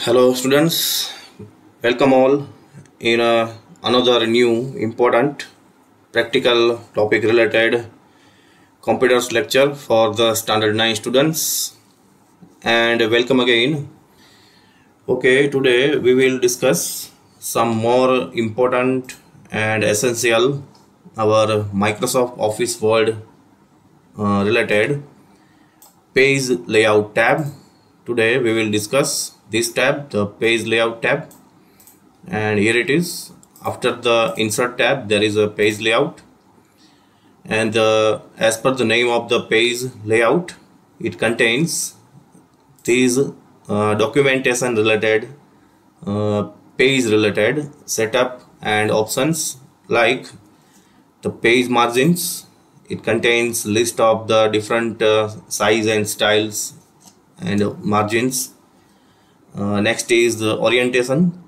Hello students, welcome all in another new important practical topic related computers lecture for the standard 9 students, and welcome again. Okay, today we will discuss some more important and essential our Microsoft Office Word related page layout tab. Today we will discuss this tab, the page layout tab, and here it is. After the insert tab there is a page layout, and as per the name of the page layout, it contains these documentation related page related setup and options like the page margins. It contains list of the different size and styles and margins. Next is the orientation.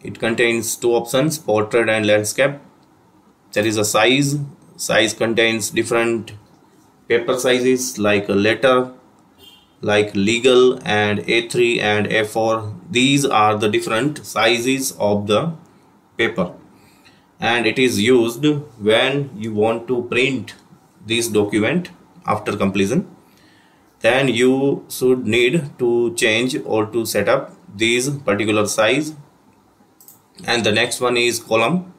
It contains two options, portrait and landscape. There is a size. Size contains different paper sizes like a letter, like legal and A3 and A4. These are the different sizes of the paper, and it is used when you want to print this document after completion. Then you should need to change or to set up these particular size. And the next one is column.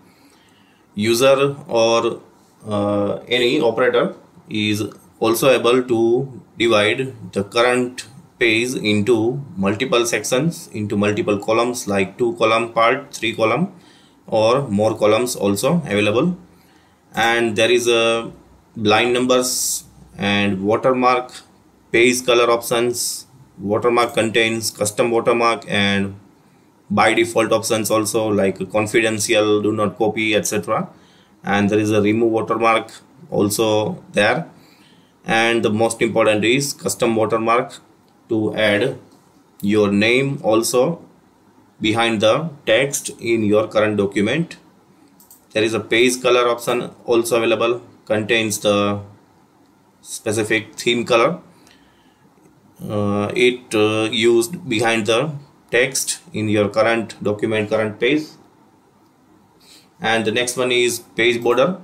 User or any operator is also able to divide the current page into multiple sections, into multiple columns, like 2 column part, 3 column, or more columns also available. And there is a line numbers and watermark, page color options. Watermark contains custom watermark and by default options also, like confidential, do not copy, etc. And there is a remove watermark also there. And the most important is custom watermark, to add your name also behind the text in your current document. There is a page color option also available, contains the specific theme color. Used behind the text in your current document, current page. And the next one is page border.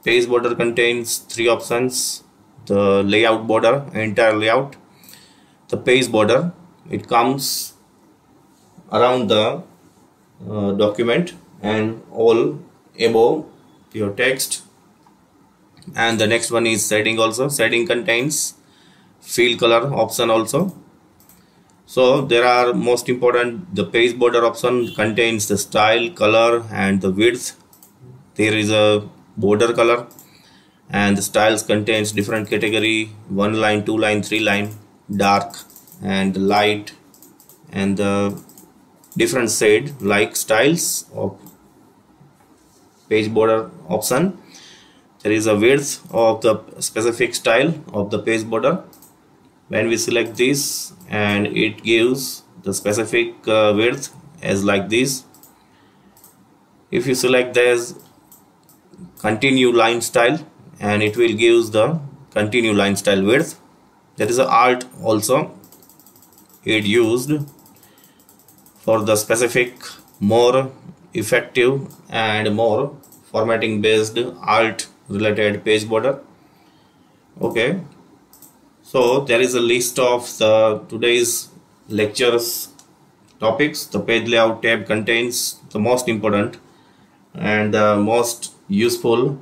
Page border contains 3 options: the layout border, entire layout, the page border. It comes around the document and all above your text. And the next one is shading also. Shading contains fill color option also. So there are most important, the page border option contains the style, color and the width. There is a border color, and the styles contains different category: 1 line, 2 line, 3 line, dark and light, and the different shade like styles of page border option. There is a width of the specific style of the page border. When we select this, and it gives the specific width as like this. If you select this continue line style, and it will give the continue line style width. There is a alt also, it used for the specific more effective and more formatting based alt related page border. Okay, so there is a list of the today's lectures topics. The page layout tab contains the most important and the most useful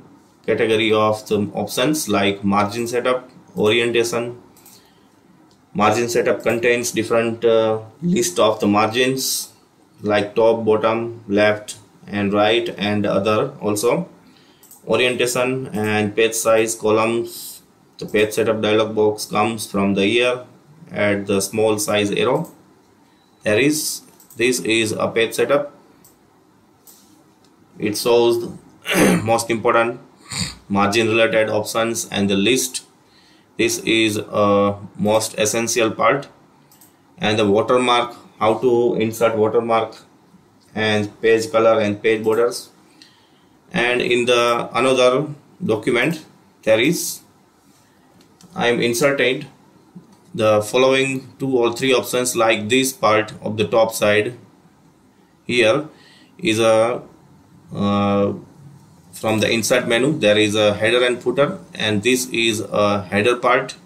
category of the options like margin setup, orientation. Margin setup contains different list of the margins like top, bottom, left and right and other also. Orientation and page size, columns. The page setup dialog box comes from the here at the small size arrow. This is a page setup. It shows the most important margin related options and the list. This is a most essential part. And the watermark, how to insert watermark and page color and page borders. And in the another document there is, I am inserted the following 2 or 3 options, like this part of the top side here is a from the insert menu there is a header and footer, and this is a header part.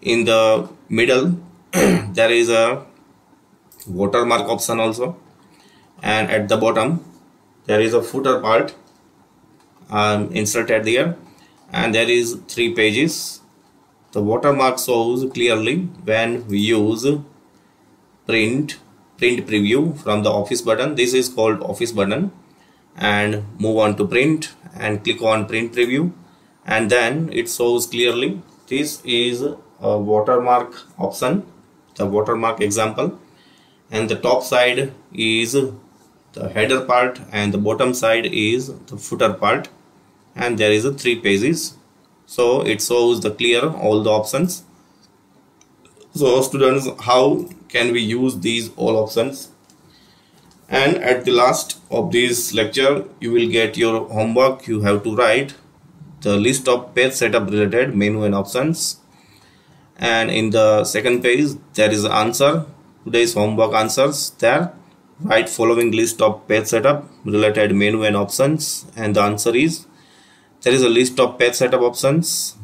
In the middle there is a watermark option also, and at the bottom there is a footer part inserted there, and there is 3 pages. The watermark shows clearly when we use print preview from the office button. This is called office button, and move on to print and click on print preview, and then it shows clearly. This is a watermark option, the watermark example, and the top side is the header part and the bottom side is the footer part, and there is a 3 pages, so it shows the clear all the options. So students, how can we use these all options? And at the last of this lecture you will get your homework. You have to write the list of page setup related menu and options, and in the second page there is the answer, today's homework answers. There write following list of page setup related menu and options, and the answer is, there is a list of page setup options.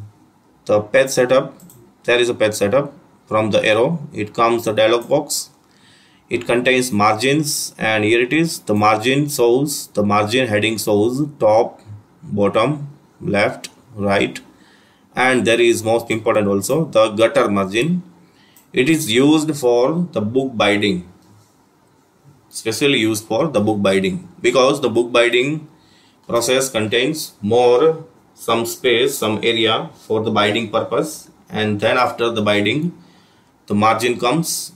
The page setup, there is a page setup. From the arrow it comes the dialog box. It contains margins, and here it is. The margin shows, the margin heading shows top, bottom, left, right, and there is most important also the gutter margin. It is used for the book binding, specially used for the book binding, because the book binding process contains more some space, some area for the binding purpose, and then after the binding the margin comes.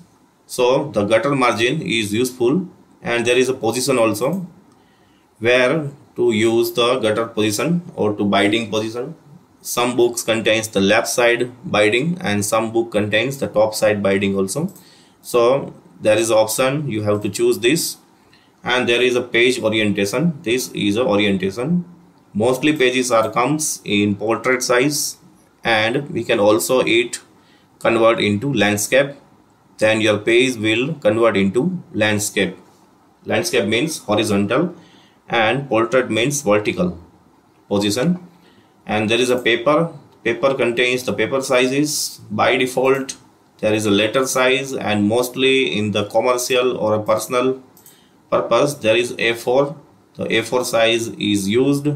So the gutter margin is useful, and there is a position also where to use the gutter position or to binding position. Some books contains the left side binding and some book contains the top side binding also. So there is option, you have to choose this. And there is a page orientation. This is a orientation. Mostly pages are comes in portrait size, and we can also convert into landscape. Then your page will convert into landscape. Landscape means horizontal and portrait means vertical position. And there is a paper. Paper contains the paper sizes. By default there is a letter size, and mostly in the commercial or a personal purpose there is A4. The A4 size is used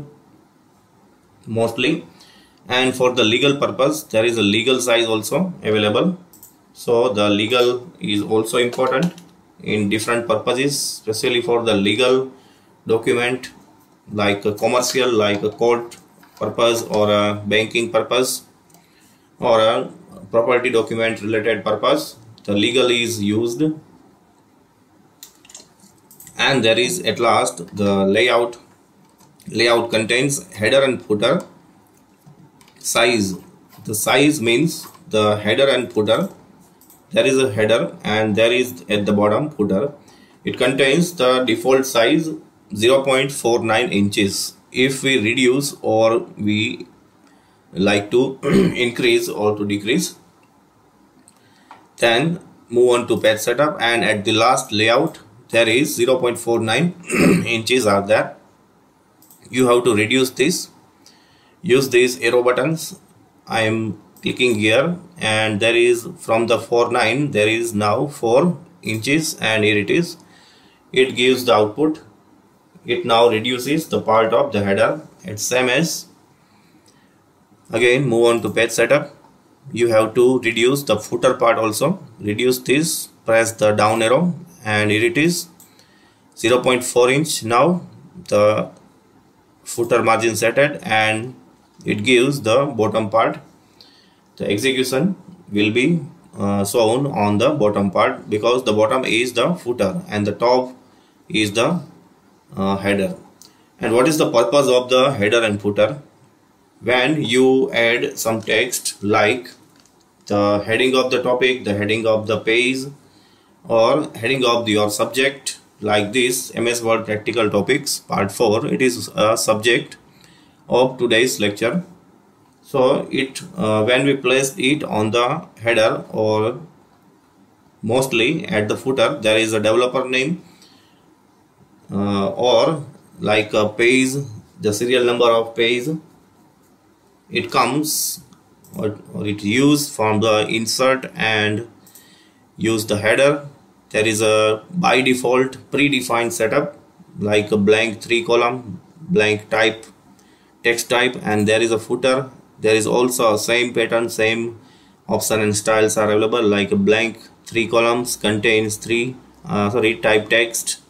mostly, and for the legal purpose there is a legal size also available. So the legal is also important in different purposes, especially for the legal document like a commercial, like a court purpose or a banking purpose or a property document related purpose. The legal is used. And there is at last the layout. Layout contains header and footer. Size. The size means the header and footer. There is a header and there is at the bottom footer. It contains the default size 0.49 inches. If we reduce or we like to increase or to decrease, then move on to page setup, and at the last layout there is 0.49 inches are there. You have to reduce this. Use these arrow buttons. I am clicking here, and there is from the 4.9 there is now 4 inches, and here it is. It gives the output. It now reduces the part of the header. It's same as. Again move on to page setup. You have to reduce the footer part also. Reduce this, press the down arrow, and here it is 0.4 inch. Now the footer margin setted, and it gives the bottom part. The execution will be shown on the bottom part, because the bottom is the footer and the top is the header. And what is the purpose of the header and footer? When you add some text like the heading of the topic, the heading of the page, or heading of your subject, like this MS Word Practical Topics Part 4, it is a subject of today's lecture. So it when we place it on the header or mostly at the footer, there is a developer name or like a page, the serial number of page. It comes or it used from the insert and use the header. There is a by default predefined setup like a blank 3 column, blank type, text type, and there is a footer. There is also a same pattern, same option and styles are available, like a blank 3 columns contains type text,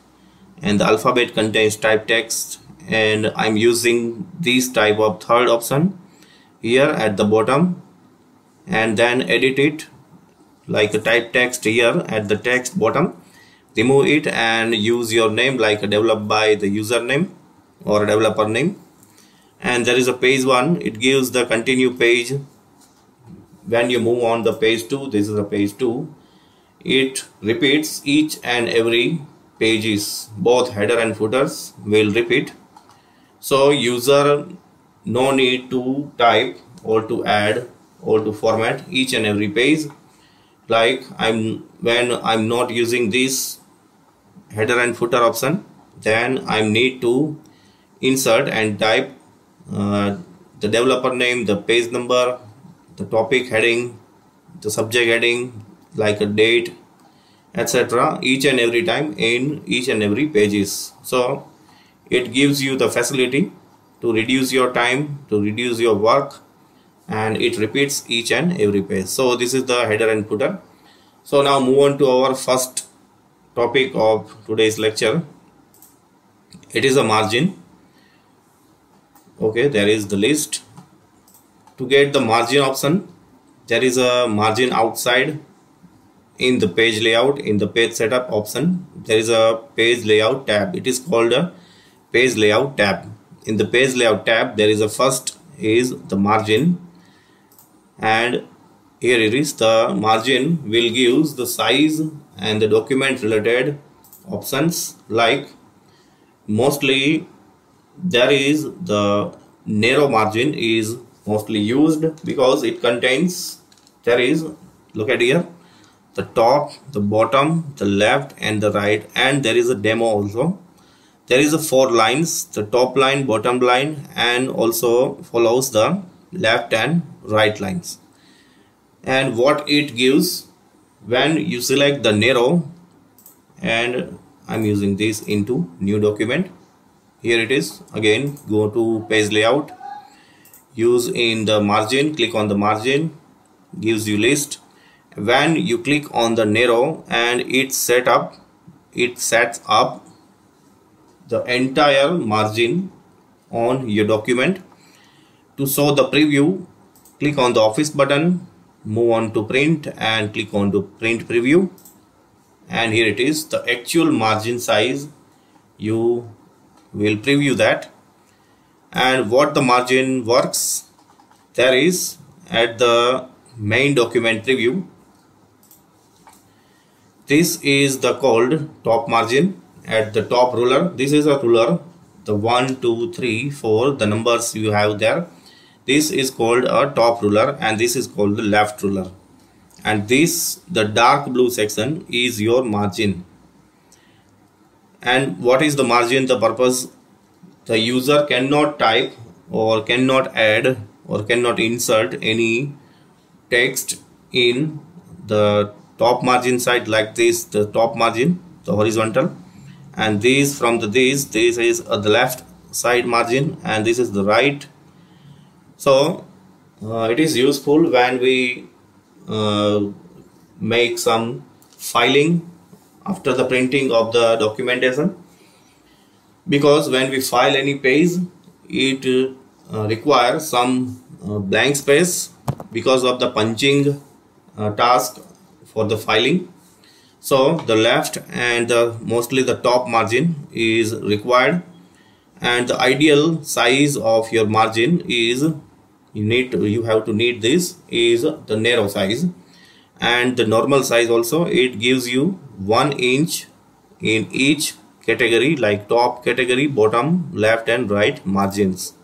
and the alphabet contains type text, and I'm using this type of third option here at the bottom, and then edit it like a type text here at the text bottom. Remove it and use your name like a developed by the username or a developer name. And there is a page 1, it gives the continue page. When you move on the page 2, this is a page 2, it repeats each and every pages, both header and footers will repeat. So user no need to type or to add or to format each and every page. Like when I'm not using this header and footer option, then I need to insert and type the developer name, the page number, the topic heading, the subject heading, like a date, etc. each and every time in each and every pages. So it gives you the facility to reduce your time, to reduce your work, and it repeats each and every page. So this is the header and footer. So now move on to our first topic of today's lecture. It is a margin. Okay, there is the list. To get the margin option, there is a margin outside in the page layout. In the page setup option, there is a page layout tab. It is called a page layout tab. In the page layout tab, there is a first is the margin, and here it is. The margin will give the size and the document related options. Like mostly there is the narrow margin is mostly used because it contains, there is, look at here, the top, the bottom, the left and the right, and there is a demo also. There is a 4 lines, the top line, bottom line, and also follows the left and right lines. And what it gives when you select the narrow, and I'm using this into new document. Here it is. Again, go to page layout, use in the margin, click on the margin, gives you list. When you click on the narrow and it sets up the entire margin on your document. To show the preview, click on the office button, move on to print and click on to print preview, and here it is, the actual margin size. You will preview that. And what the margin works, there is at the main document preview, this is the called top margin. At the top ruler, this is a ruler, the 1 2 3 4, the numbers you have there, this is called a top ruler, and this is called the left ruler, and this, the dark blue section, is your margin. And what is the margin? The purpose, the user cannot type or cannot add or cannot insert any text in the top margin side, like this, the top margin, the horizontal, and this from the this is the left side margin, and this is the right. So it is useful when we make some filing after the printing of the documentation, because when we file any page, it requires some blank space because of the punching task for the filing. So the left and mostly the top margin is required, and the ideal size of your margin is you have to need this is the narrow size, and the normal size also. It gives you 1 inch in each category, like top category, bottom, left and right margins.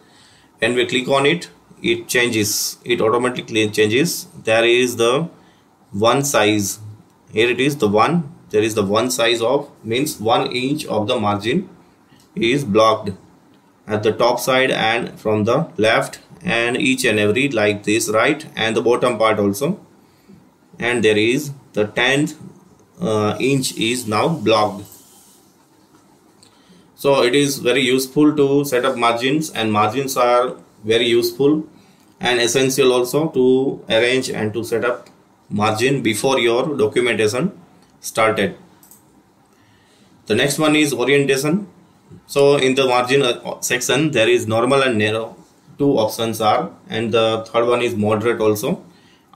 When we click on it, it changes, it automatically changes. There is the one size, here it is the one, there is the one size of, means 1 inch of the margin is blocked at the top side and from the left, and each and every like this, right, and the bottom part also, and there is the 10th inch is now blocked. So it is very useful to set up margins, and margins are very useful and essential also to arrange and to set up margin before your documentation started. The next one is orientation. So in the margin section there is normal and narrow, two options are, and the third one is moderate also,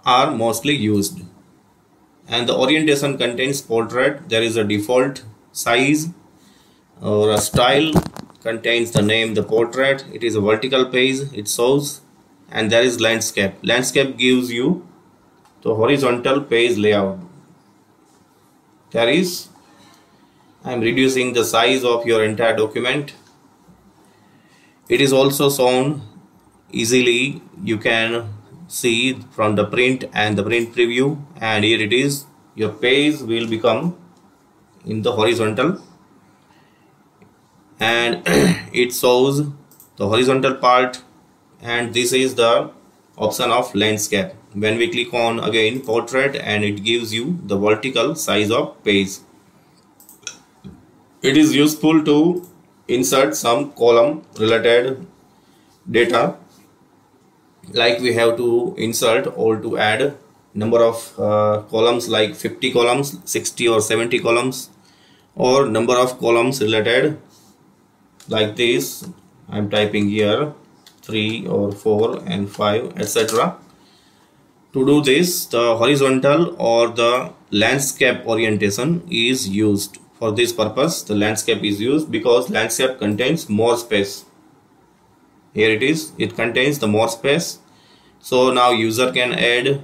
are mostly used. And the orientation contains portrait, there is a default size or a style, contains the name the portrait, it is a vertical page it shows, and there is landscape. Landscape gives you the horizontal page layout. There is, I am reducing the size of your entire document. It is also shown easily, you can see from the print and the print preview, and here it is, your page will become in the horizontal, and it shows the horizontal part, and this is the option of landscape. When we click on again portrait, and it gives you the vertical size of page. It is useful to insert some column related data, like we have to insert or to add number of columns like 50 columns, 60 or 70 columns, or number of columns related like this. I am typing here 3 or 4 and 5, etc. To do this, the horizontal or the landscape orientation is used. For this purpose, the landscape is used because landscape contains more space. Here it is, it contains the more space. So now user can add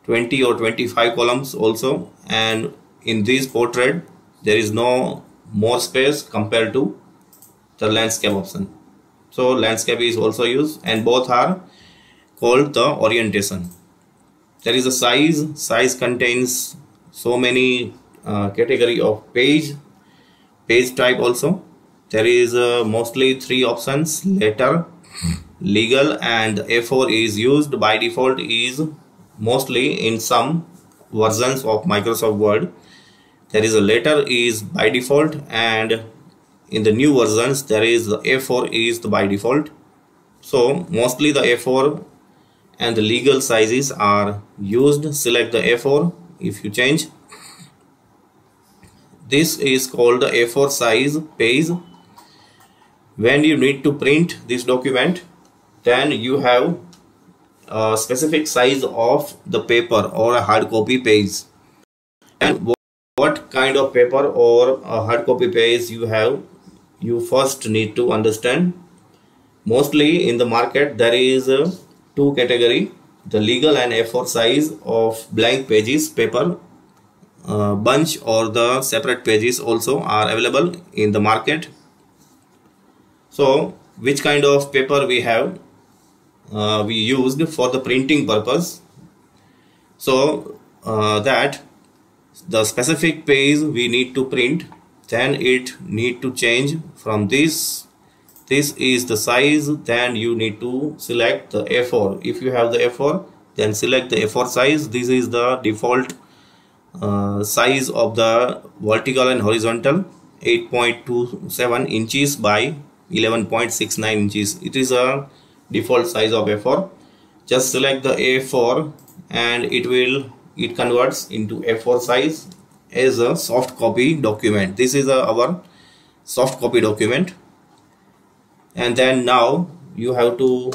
20 or 25 columns also, and in this portrait there is no more space compared to the landscape option. So landscape is also used, and both are called the orientation. There is a size contains so many category of page type also. There is mostly 3 options: letter, legal, and A4 is used by default, is mostly in some versions of Microsoft Word. There is a letter is by default, and in the new versions there is the A4 is by default. So mostly the A4 and the legal sizes are used. Select the A4 if you change. This is called the A4 size page. When you need to print this document, then you have a specific size of the paper or a hard copy page. And what kind of paper or a hard copy page you have, you first need to understand. Mostly in the market there is 2 category, the legal and A4 size of blank pages paper. Bunch or the separate pages also are available in the market. So which kind of paper we have, we used for the printing purpose, so that the specific page we need to print, then it need to change from this is the size, then you need to select the A4. If you have the A4, then select the A4 size. This is the default size of the vertical and horizontal, 8.27 inches by 11.69 inches. It is a default size of A4. Just select the A4 and it converts into A4 size as a soft copy document. This is our soft copy document. And then now you have to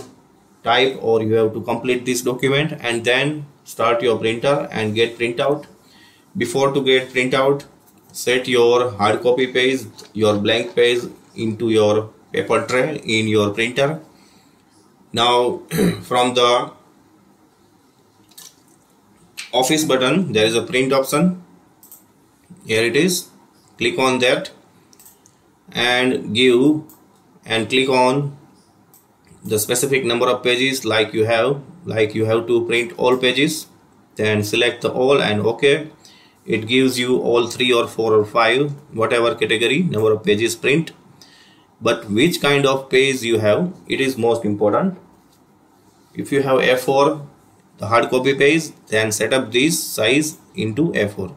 type or you have to complete this document and then start your printer and get printout. Before to get printout, set your hard copy page, your blank page into your paper tray in your printer. Now from the office button there is a print option. Here it is. Click on that and click on the specific number of pages like you have to print all pages, then select the all and OK. It gives you all 3 or 4 or 5 whatever category number of pages print, but which kind of page you have, it is most important. If you have A4, the hard copy page, then set up this size into A4.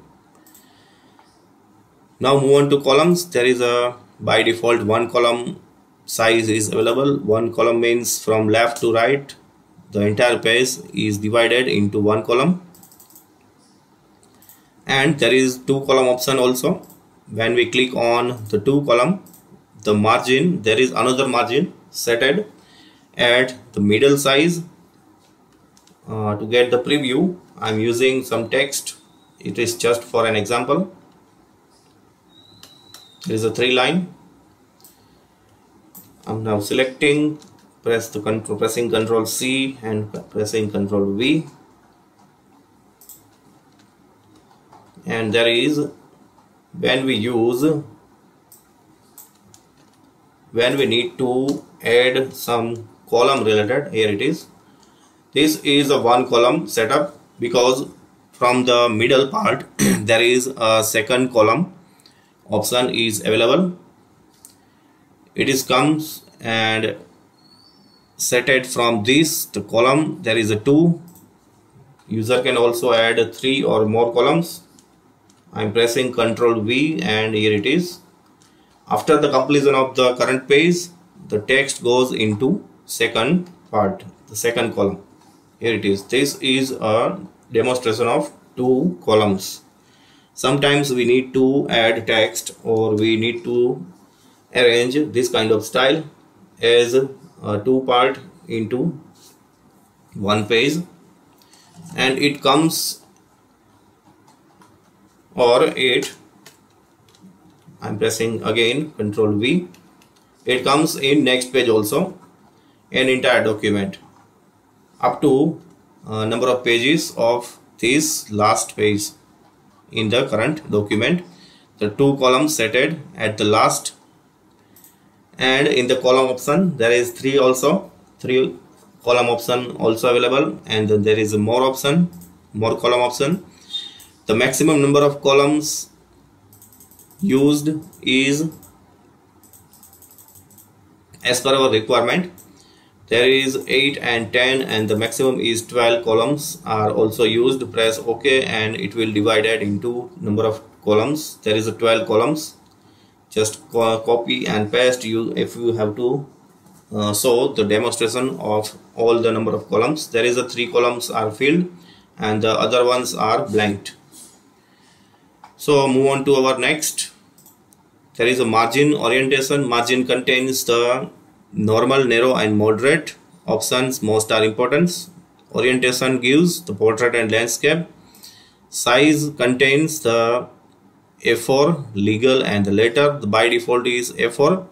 Now move on to columns. There is a by default one column size is available. One column means from left to right the entire page is divided into one column, and there is two column option also. When we click on the two column, the margin, there is another margin set at the middle size. To get the preview, I am using some text. It is just for an example. There is a 3 line. I am now selecting, pressing Ctrl C and pressing Ctrl V, and there is when we need to add some column related, here it is. This is a one column setup because from the middle part there is a second column option is available. It is comes and set it from this the column. There is a 2. User can also add 3 or more columns. I am pressing Ctrl V and here it is. After the completion of the current page, the text goes into second part, the second column. Here it is. This is a demonstration of 2 columns. Sometimes we need to add text or we need to arrange this kind of style as a 2 part into one page, and it comes I'm pressing again Ctrl V. It comes in next page also, an entire document up to number of pages of this last page in the current document. The 2 columns set at the last, and in the column option there is 3 column option also available, and then there is a more column option. The maximum number of columns used is as per our requirement. There is 8 and 10, and the maximum is 12 columns are also used. Press OK and it will divide it into number of columns. There is a 12 columns. Just copy and paste if you have to show the demonstration of all the number of columns. There is a 3 columns are filled and the other ones are blanked. So move on to our next. There is a margin orientation. Margin contains the normal, narrow and moderate options. Most are important. Orientation gives the portrait and landscape. Size contains the A4, legal and the letter. The by default is A4,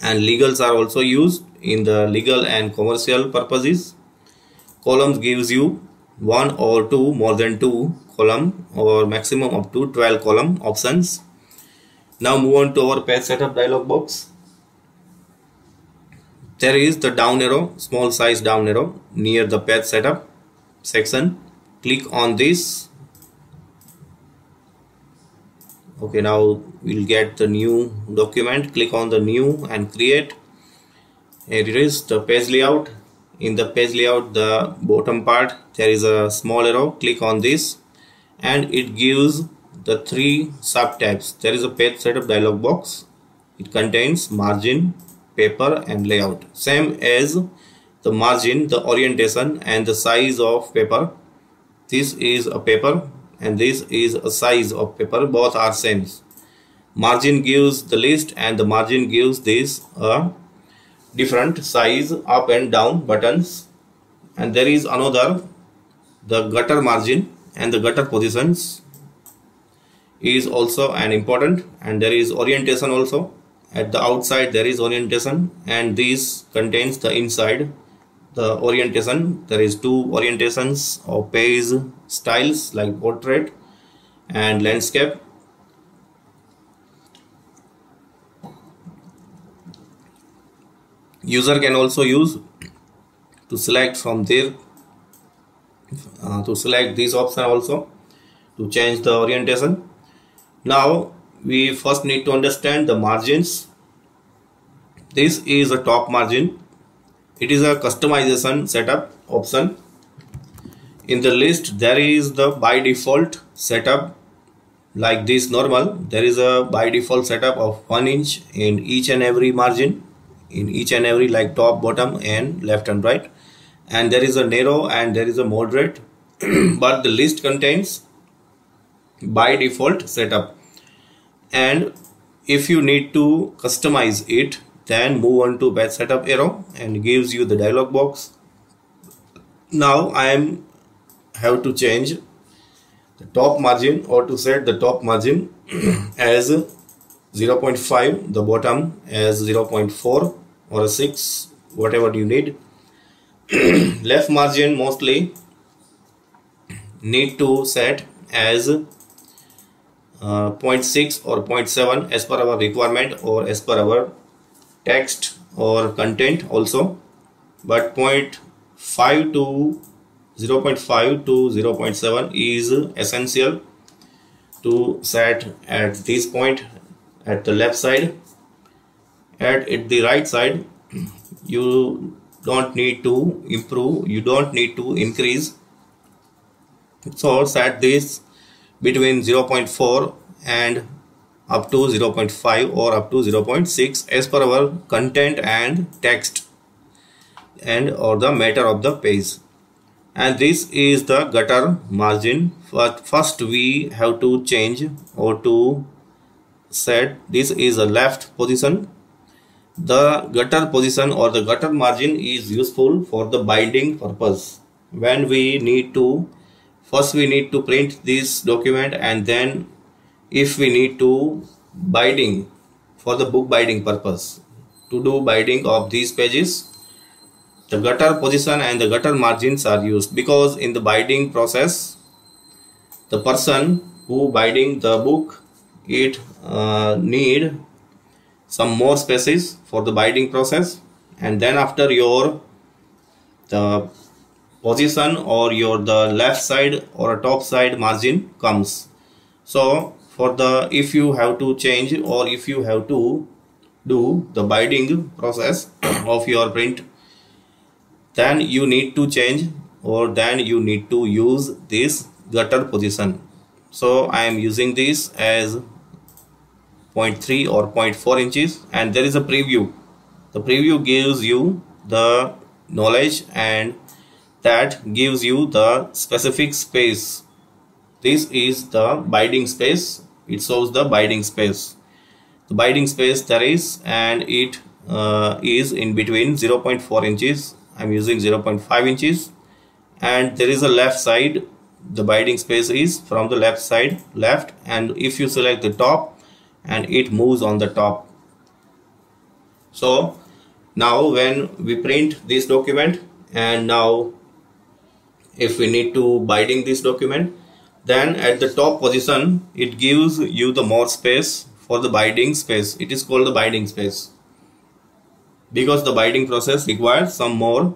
and legals are also used in the legal and commercial purposes. Columns gives you 1 or 2, more than 2 column, or maximum up to 12 column options. Now move on to our page setup dialog box. There is the down arrow, small size down arrow near the page setup section. Click on this. Okay, now we'll get the new document. Click on the new and create. Here it is, the page layout. In the page layout, the bottom part, there is a small arrow. Click on this and it gives the 3 subtabs. There is a page setup dialog box. It contains margin, paper and layout. Same as the margin, the orientation and the size of paper. This is a paper and this is a size of paper. Both are same. Margin gives the list and the margin gives this different size up and down buttons. And there is another, the gutter margin and the gutter positions is also an important, and there is orientation also. At the outside there is orientation, and this contains the inside the orientation. There is 2 orientations of page styles like portrait and landscape. User can also use to select from there to select this option also to change the orientation. Now we first need to understand the margins. This is a top margin. It is a customization setup option. In the list there is the by default setup like this normal. There is a by default setup of 1 inch in each and every margin, in each and every like top, bottom and left and right, and there is a narrow and there is a moderate but the list contains by default setup. And if you need to customize it, then move on to batch setup arrow and gives you the dialog box. Now I have to change the top margin, or to set the top margin as 0.5, the bottom as 0.4 or a 6, whatever you need. Left margin mostly need to set as 0.6 or 0.7 as per our requirement or as per our text or content also, but 0.5 to 0.5 to 0.7 is essential to set at this point at the left side. At the right side you don't need to improve, you don't need to increase, so set this between 0.4 and up to 0.5 or up to 0.6 as per our content and text and or the matter of the page. And this is the gutter margin. But first we have to change or to set, this is a left position. The gutter position or the gutter margin is useful for the binding purpose. When we need to, first we need to print this document, and then if we need to binding for the book binding purpose, to do binding of these pages, the gutter position and the gutter margins are used, because in the binding process the person who binding the book, it need some more spaces for the binding process, and then after your the position or your the left side or a top side margin comes. So for the, if you have to change or if you have to do the binding process of your print, then you need to change or then you need to use this gutter position. So I am using this as 0.3 or 0.4 inches, and there is a preview. The preview gives you the knowledge and that gives you the specific space. This is the binding space. It shows the binding space. The binding space there is, and it is in between 0.4 inches. I'm using 0.5 inches, and there is a left side. The binding space is from the left side, left, and if you select the top, and it moves on the top. So now when we print this document, and now if we need to binding this document, then at the top position it gives you the more space for the binding space. It is called the binding space because the binding process requires some more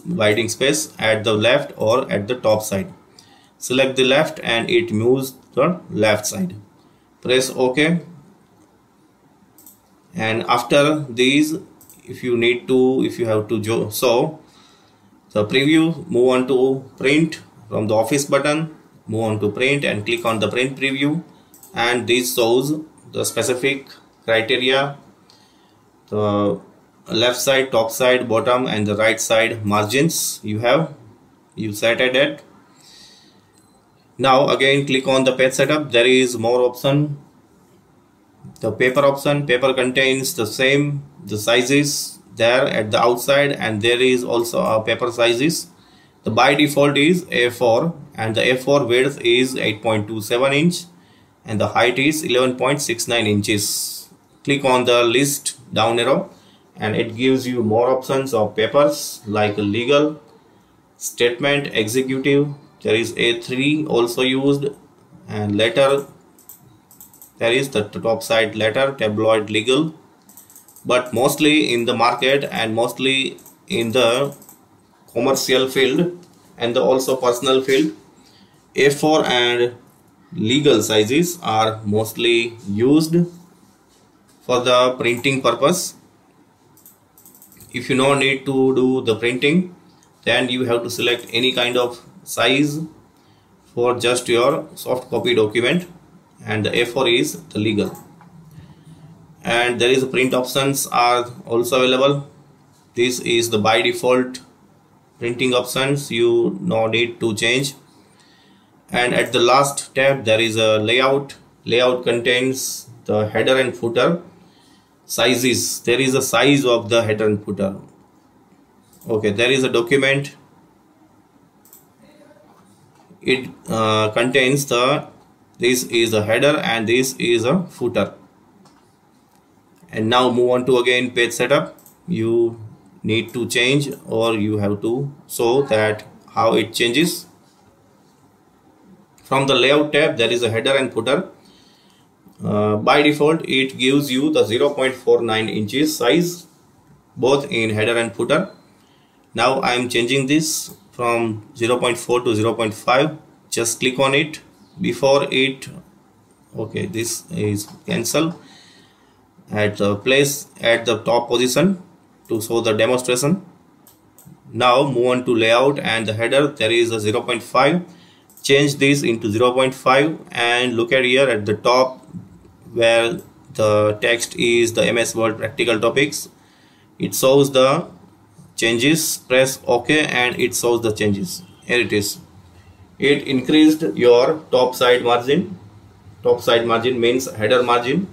binding space at the left or at the top side. Select the left and it moves the left side. Press OK, and after these, if you need to, if you have to show the preview, move on to print from the office button, move on to print and click on the print preview, and this shows the specific criteria, the left side, top side, bottom and the right side margins you set it. Now again click on the page setup. There is more option. The paper option, paper contains the same, the sizes there at the outside, and there is also a paper sizes. The by default is A4 and the A4 width is 8.27 inch and the height is 11.69 inches. Click on the list down arrow and it gives you more options of papers like legal, statement, executive. There is A3 also used, and letter, there is the top side letter, tabloid, legal, but mostly in the market and mostly in the commercial field and the also personal field, A4 and legal sizes are mostly used for the printing purpose. If you no need to do the printing, then you have to select any kind of size for just your soft copy document, and the A4 is the legal. And there is print options are also available. This is the by default printing options, you no need to change. And at the last tab there is a layout. Layout contains the header and footer sizes. There is a size of the header and footer. Okay, there is a document. It contains this is a header and this is a footer. And now move on to again page setup. You need to change, or you have to show that how it changes. From the layout tab there is a header and footer. By default it gives you the 0.49 inches size both in header and footer. Now I am changing this from 0.4 to 0.5. just click on it before it. Okay, this is cancel. At the place at the top position to show the demonstration. Now move on to layout and the header. There is a 0.5. change this into 0.5 and look at here at the top where the text is the MS Word practical topics. It shows the changes. Press OK and it shows the changes. Here it is. It increased your top side margin. Top side margin means header margin.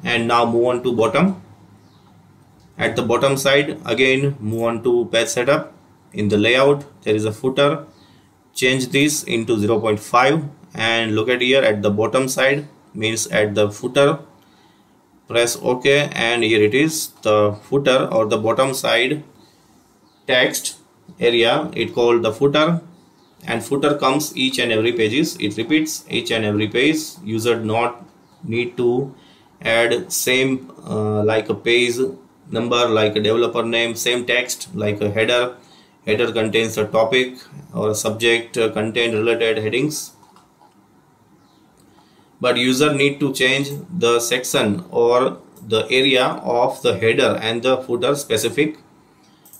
And now move on to bottom. At the bottom side again move on to page setup. In the layout there is a footer. Change this into 0.5 and look at here at the bottom side means at the footer. Press OK and here it is, the footer or the bottom side text area. It called the footer, and footer comes each and every pages. It repeats each and every page. User not need to add same like a page number, like a developer name, same text like a header. Header contains a topic or a subject content related headings, but user need to change the section or the area of the header and the footer specific.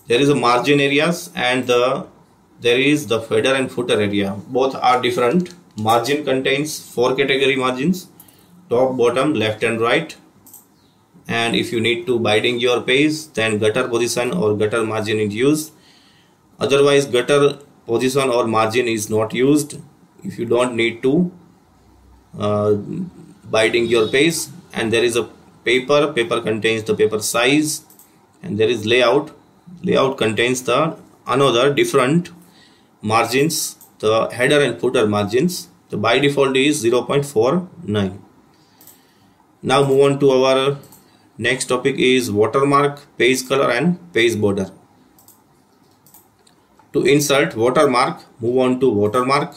There is a margin areas and there is the header and footer area. Both are different. Margin contains 4 category margins: top, bottom, left and right. And if you need to binding your page, then gutter position or gutter margin is used. Otherwise gutter position or margin is not used if you don't need to binding your page. And there is a paper. Paper contains the paper size, and there is layout. Layout contains the another different margins, the header and footer margins. The by default is 0.49. Now move on to our next topic is watermark, page color and page border. To insert watermark, move on to watermark,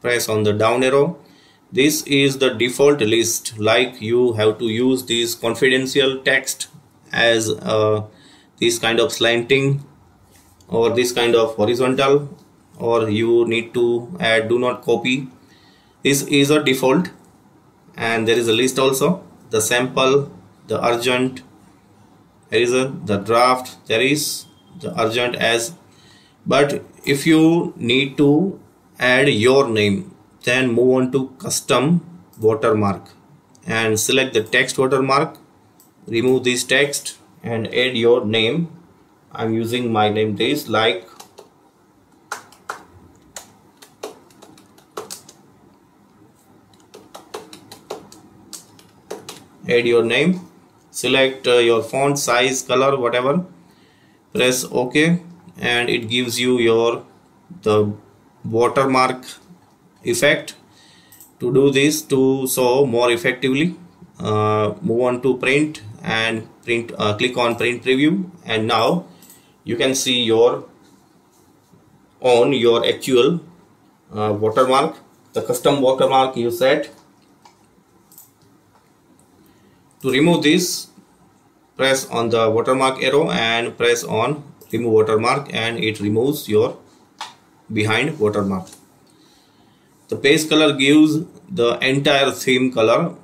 press on the down arrow. This is the default list, like you have to use this confidential text as this kind of slanting or this kind of horizontal, or you need to add do not copy. This is a default, and there is a list also, the sample, the urgent, there is the draft, there is the urgent as. But if you need to add your name, then move on to custom watermark and select the text watermark. Remove this text and add your name. I'm using my name this, like add your name. Select your font size, color, whatever. Press OK and it gives you the watermark effect. To do this, to show more effectively, move on to print and print. Click on print preview, and now you can see your actual watermark, the custom watermark you set. To remove this, press on the watermark arrow and press on remove watermark, and it removes your behind watermark. The page color gives the entire theme color,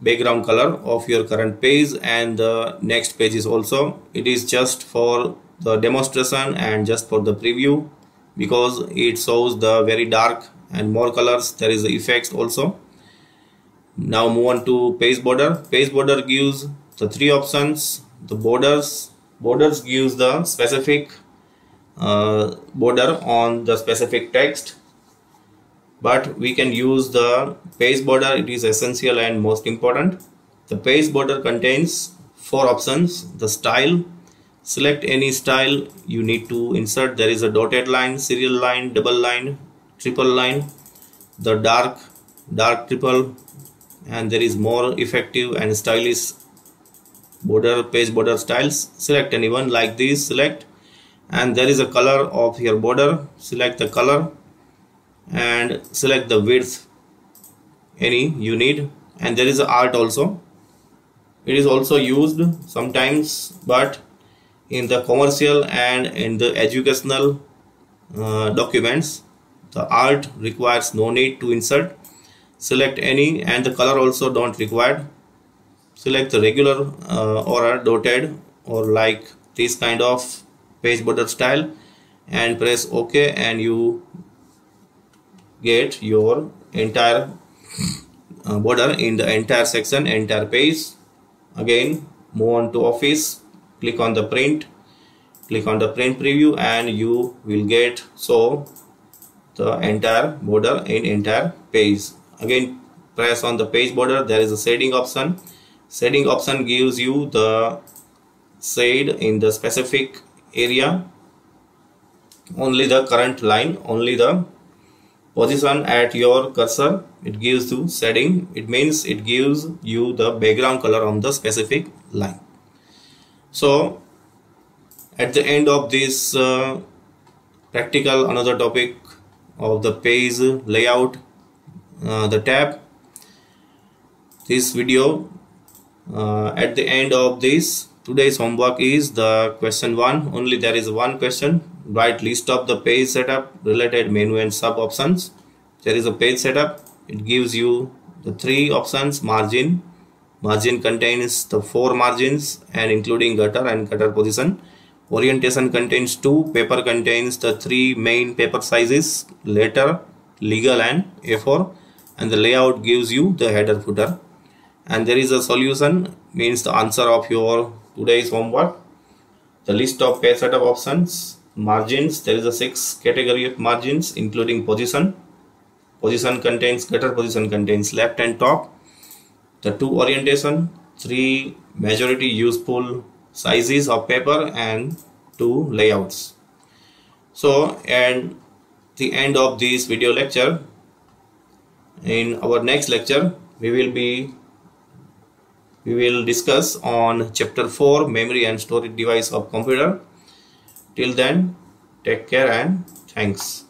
background color of your current page and the next pages also. It is just for the demonstration and just for the preview, because it shows the very dark and more colors. There is the effects also. Now move on to page border. Page border gives the three options. The borders gives the specific border on the specific text, but we can use the page border. It is essential and most important. The page border contains four options. The style, select any style you need to insert. There is a dotted line, serial line, double line, triple line, the dark triple, and there is more effective and stylish border, page border styles. Select anyone like this, select, and there is a color of your border. Select the color and select the width any you need, and there is a art also. It is also used sometimes, but in the commercial and in the educational documents, the art requires no need to insert. Select any, and the color also don't require. Select the regular or a dotted or like this kind of page border style and press OK, and you get your entire border in the entire section, entire page. Again, move on to Office, click on the print, click on the print preview, and you will get so the entire border in entire page. Again, press on the page border. There is a shading option. Shading option gives you the shade in the specific area, only the current line, only the position at your cursor. It gives you shading. It means it gives you the background color on the specific line. So at the end of this practical, another topic of the page layout, the tab, this video, at the end of this today's homework is the question 1. Only there is one question. Write list of the page setup, related menu and sub options. There is a page setup. It gives you the three options. Margin contains the 4 margins and including gutter and gutter position. Orientation contains 2. Paper contains the 3 main paper sizes, letter, legal and A4, and the layout gives you the header, footer. And there is a solution, means the answer of your today's homework. The list of page setup options. Margins, there is a 6 category of margins including position. Position contains gutter, position contains left and top. The 2 orientation, 3 majority useful sizes of paper, and 2 layouts. So at the end of this video lecture, in our next lecture we will discuss on chapter 4, memory and storage device of computer. Till then, take care and thanks.